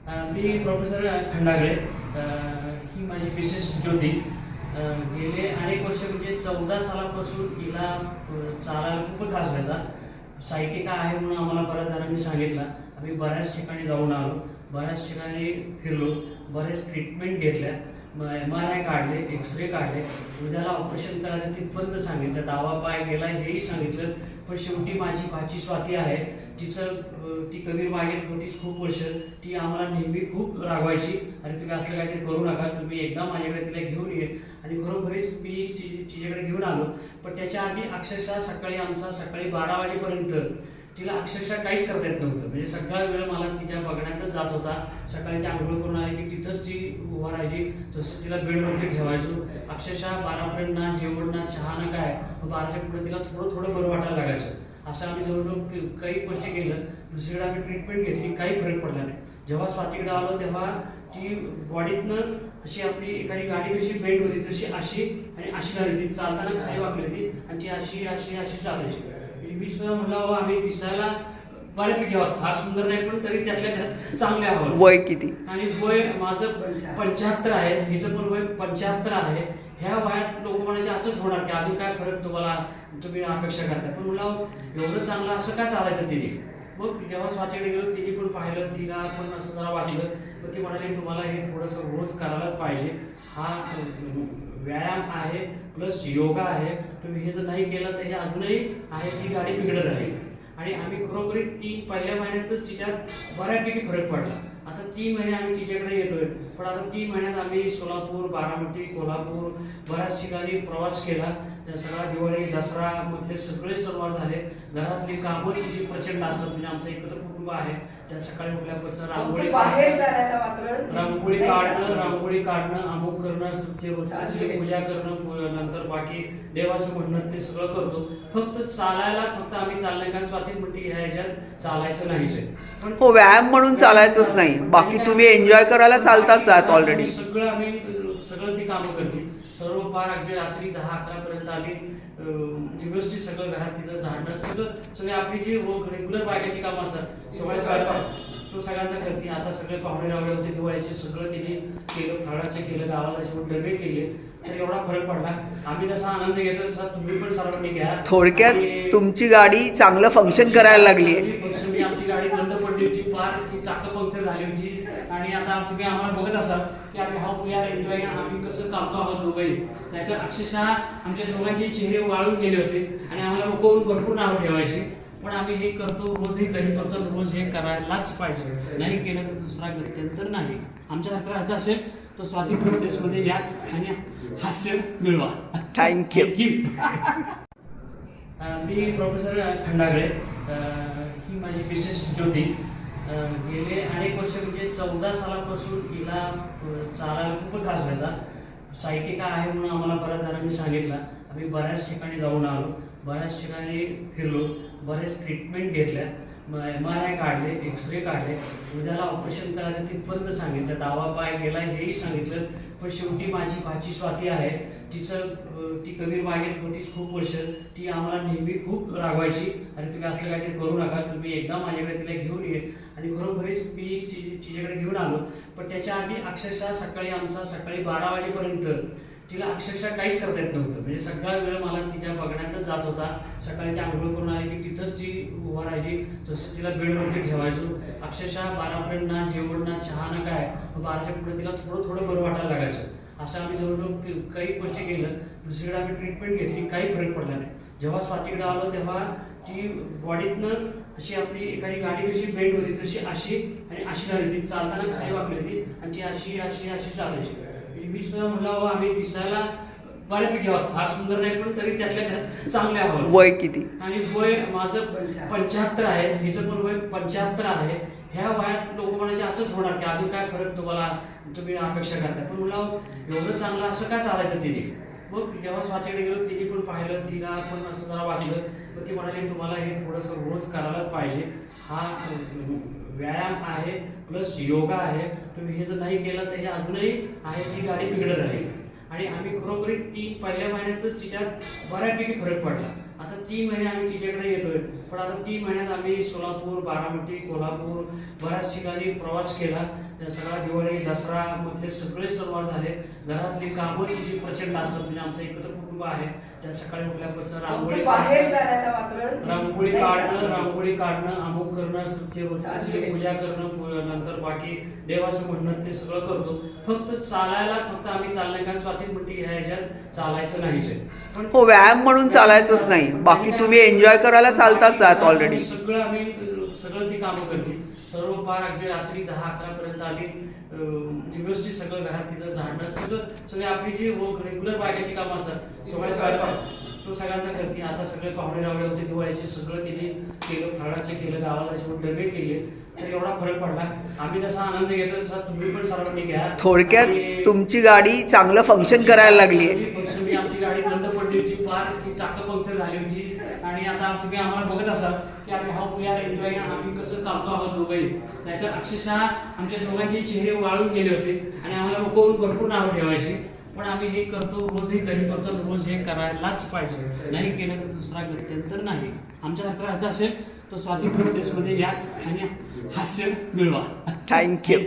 मी professor Khandagale. ही माझी Mrs ज्योती. गेले अनेक वर्ष म्हणजे 14 सालापासून तिला चालायला खूप त्रास व्हायचा. सायटिका आहे म्हणून आम्हाला बऱ्याच जणांनी सांगितलं. आम्ही बऱ्याच ठिकाणी जाऊन आलो, बऱ्याच ठिकाणी फिरलो, बरेच ट्रीटमेंट घेतल्या, MRI काढले, एक्सरे काढले, उद्याला ऑपरेशन करायचं तिथपर्यंत सांगितलं, डावा पाय गेला हेही सांगितलं. पण शेवटी माझी भाची स्वाती आहे, ती कबीर मागेत होतीच खूप वर्ष. ती आम्हाला नेहमी खूप रागवायची, आणि तुम्ही असलं काहीतरी करू नका, तुम्ही एकदा माझ्याकडे तिला घेऊन ये. आणि खरोखरीच मी तिच्याकडे घेऊन आलो. पण त्याच्या आधी अक्षरशः सकाळी 12 वाजेपर्यंत तिला अक्षरशः काहीच करता येत नव्हतं. म्हणजे सगळा वेळ मला तिच्या बघण्यातच जात होता. सकाळी ती आंघोळ करून आली की तिथंच ती उभा राहायची, जसं तिला बेडवरती ठेवायचो. अक्षरशः 12पर्यंत ना जेवण ना चहा ना काय, 12च्या पुढे तिला थोडं बरं वाटायला लागायचं. असं आम्ही जवळजवळ काही वर्ष केलं. दुसरीकडे आम्ही ट्रीटमेंट घेतली, काही फरक पडला नाही. जेव्हा स्वातीकडे आलो तेव्हा ती बॉडीतनं अशी आपली एखादी गाडी कशी बेंड होती तशी अशी आणि अशी झाली होती, चालताना खाली वाकली होती आणि ती अशी चालायची. मी सुद्धा म्हणलं आम्ही दिसायला बऱ्यापैकी आहोत, फार सुंदर नाही पण तरी त्यातल्या त्यात चांगले आहोत. वय किती? आणि वय माझं 75 आहे, हिचं पण वय 75 आहे. ह्या वयात लोक म्हणायचे असंच होणार की अजून काय फरक तुम्ही अपेक्षा करता. पण म्हणलं एवढं चांगलं असं काय चालायचं तिने. मग जेव्हा स्वातीकडे गेलो तिने पण पाहिलं, तिला पण असं जरा वाटलं. तर ती म्हणाली तुम्हाला हे थोडंसं रोज करायलाच पाहिजे. हा व्यायाम आहे प्लस योगा आहे, तुम्ही हे जर नाही केलं तर हे अजूनही आहे ती गाडी बिघडत राहील. आणि आम्ही खरोखरीच पहिल्या महिन्यातच तिच्यात बऱ्यापैकी फरक पडला. आता 3 महिने आम्ही तिच्याकडे येतोय, पण आता 3 महिन्यात आम्ही सोलापूर, बारामती, कोल्हापूर बऱ्याच ठिकाणी प्रवास केला. सगळा दिवाळी, दसरा मधले सगळे सणवार झाले. घरातली कामं तिची प्रचंड असतात. म्हणजे आमचं एकत्र कुटुंब आहे. त्या सकाळी उठल्यापासून रांगोळी काढणं, अमुक करणं, पूजा करणं, नंतर बाकी देवाचं म्हणणं ते सगळं करतो. फक्त आम्ही चाललंय कारण स्वाती म्हणते ह्या ह्याच्यात चालायचं नाहीच आहे. हो, व्यायाम म्हणून चालायचंच नाही, बाकी तुम्ही एन्जॉय करायला चालताच आहात ऑलरेडी. सगळं ती कामं करते. सर्व पार अगदी रात्री 10-11 पर्यंत आली. व्यवस्थित सगळं घरात तिचं झाडणं सगळे आपली जी रेग्युलर बायकाची कामं असतात स्वयंपाक तो सगळ्यांचा करते. आता सगळे पाहुणे रावळे होते दिवाळीचे, सगळं तिने केलं, फराळाचं केलं, गावाला जेवण डबे केले. तर एवढा फरक पडला. आम्ही जसा आनंद घेतो तसा तुम्ही पण सर्वांनी घ्या. थोडक्यात तुमची गाडी चांगलं फंक्शन करायला लागली आहे. आमची गाडी बंद पडली होती, फार चाकं पंक्चर झाली होती. आणि आता तुम्ही आम्हाला बघत असाल की आम्ही हाऊ यार एन्जॉय, आम्ही कसं चालतो आहोत दोघंही. नाहीतर अक्षरशः आमच्या दोघांचे चेहरे वाळून गेले होते आणि आम्हाला लोक भरपूर नावं ठेवायची. पण आम्ही हे करतो, रोज हे घरी करतो, रोज हे करायलाच पाहिजे. नाही केलं तर दुसरा गत्यंतर नाही. आमच्यासारखं राहायचं असेल तर स्वाती मध्ये या आणि हास्य मिळवा. थँक्यू. मी प्रोफेसर खंडागळे. ही माझी मिसेस ज्योती. गेले अनेक वर्ष म्हणजे 14 सालापासून तिला चालायला खूप त्रास व्हायचा. सायटिका आहे म्हणून आम्हाला बऱ्याच जणांनी सांगितलं. आम्ही बऱ्याच ठिकाणी जाऊन आलो, बऱ्याच ठिकाणी फिरलो, बरेच ट्रीटमेंट घेतल्या, MRI काढले, एक्सरे काढले, उद्याला ऑपरेशन करायचं तिथपर्यंत सांगितलं, डावा पाय गेला हेही सांगितलं. पण शेवटी माझी भाची स्वाती आहे, ती कबीर मागेत होतीच खूप वर्ष. ती आम्हाला नेहमी खूप रागवायची, आणि तुम्ही असलं काहीतरी करू नका, तुम्ही एकदा माझ्याकडे तिला घेऊन ये. आणि खरोखरीच मी तिच्याकडे घेऊन आलो. पण त्याच्या आधी अक्षरशः सकाळी 12 वाजेपर्यंत तिला अक्षरशः काहीच करता येत नव्हतं. म्हणजे सगळा वेळ मला तिच्या बघण्यातच जात होता. सकाळी ती आंघोळ करून आली की तिथंच ती उभा राहायची, जसं तिला बेडवरती ठेवायचो. अक्षरशः 12पर्यंत ना जेवण ना चहा ना काय, 12च्या पुढे तिला थोडं बरं वाटायला लागायचं. असं आम्ही जवळजवळ काही वर्ष केलं. दुसरीकडे आम्ही ट्रीटमेंट घेतली, काही फरक पडला नाही. जेव्हा स्वातीकडे आलो तेव्हा ती बॉडीतनं अशी आपली एखादी गाडी कशी बेंड होती तशी अशी झाली होती, चालताना खाली वाकली होती आणि ती अशी चालायची. मी सुद्धा म्हणलं आम्ही दिसायला बऱ्यापैकी आहोत, फार सुंदर नाही पण तरी त्यातल्या त्यात चांगले आहोत. वय किती? आणि वय माझं 75 आहे, हिचं पण वय 75 आहे. ह्या वयात लोक म्हणायचे असंच होणार की अजून काय फरक तुम्ही अपेक्षा करता. पण म्हणलं एवढं चांगलं असं काय चालायचं तिने. मग जेव्हा स्वातीकडे गेलो तिने पण पाहिलं, तिला पण असं जरा वाटलं. तर ती म्हणाली तुम्हाला हे थोडंसं रोज करायलाच पाहिजे. हा व्यायाम आहे प्लस योगा आहे, तुम्ही हे जर नाही केलं तर हे अजूनही आहे ती गाडी बिघडत राहील. आणि आम्ही खरोखरीच पहिल्या महिन्यातच तिच्यात बऱ्यापैकी फरक पडला. आता 3 महिने आम्ही तिच्याकडे येतोय, पण आता 3 महिन्यात आम्ही सोलापूर, बारामती, कोल्हापूर बऱ्याच ठिकाणी प्रवास केला. सगळा दिवाळी, दसरा म्हटले सगळे सणवार झाले. घरातली कामं जी प्रचंड असतात, म्हणजे आमचं एकत्र कुटुंब आहे. त्या सकाळी उठल्यापासून रांगोळी काढणं, अमुक करणं, सत्यवतीची पूजा करणं, नंतर बाकी देवाचं म्हणणं ते सगळं करतो. फक्त चालायला फक्त आम्ही चालणार, कारण स्वातीच म्हणते ह्या ह्याच्यात चालायचं नाहीच आहे. पण हो, व्यायाम म्हणून चालायचंच नाही, बाकी तुम्ही एन्जॉय करायला चालताच आहात ऑलरेडी. सगळं आम्ही सगळं ती कामं करते. सर्व पार अगदी रात्री 10-11 पर्यंत आली, म्हणजे व्यवस्थित सगळं घरात तिचं झाडणं सगळे आपली जी रेग्युलर बायकांची कामं असतात सगळ्या स्वयंपाक तो सगळ्यांचा करते. आता सगळे पाहुणे रावळे होते दिवाळीचे, सगळं तिने केलं, फराळाचं केलं, गावाला त्याच्यावर डबे केले. तर एवढा फरक पडला. आम्ही जसा आनंद घेतो तसा तुम्ही पण सर्वांनी घ्या. थोडक्यात तुमची गाडी चांगलं फंक्शन करायला लागली आहे. आमची गाडी बंद पडली होती, फार चाकं पंक्चर झाली होती. आणि आता तुम्ही आम्हाला बघत असाल की आम्ही हाऊ वी आर एन्जॉयिंग, आम्ही कसं चालतो आहोत दोघंही. नाहीतर अक्षरशः आमच्या दोघांचे चेहरे वाळून गेले होते आणि आम्हाला लोक भरपूर नावं ठेवायची. पण आम्ही हे करतो, रोजही घरी करतो, रोज हे करायलाच पाहिजे. नाही केलं तर दुसरा गत्यंतर नाही. आमच्यासारखं राहायचं असेल तर स्वाती प्रदेशमध्ये या आणि हास्य मिळवा. थँक्यू.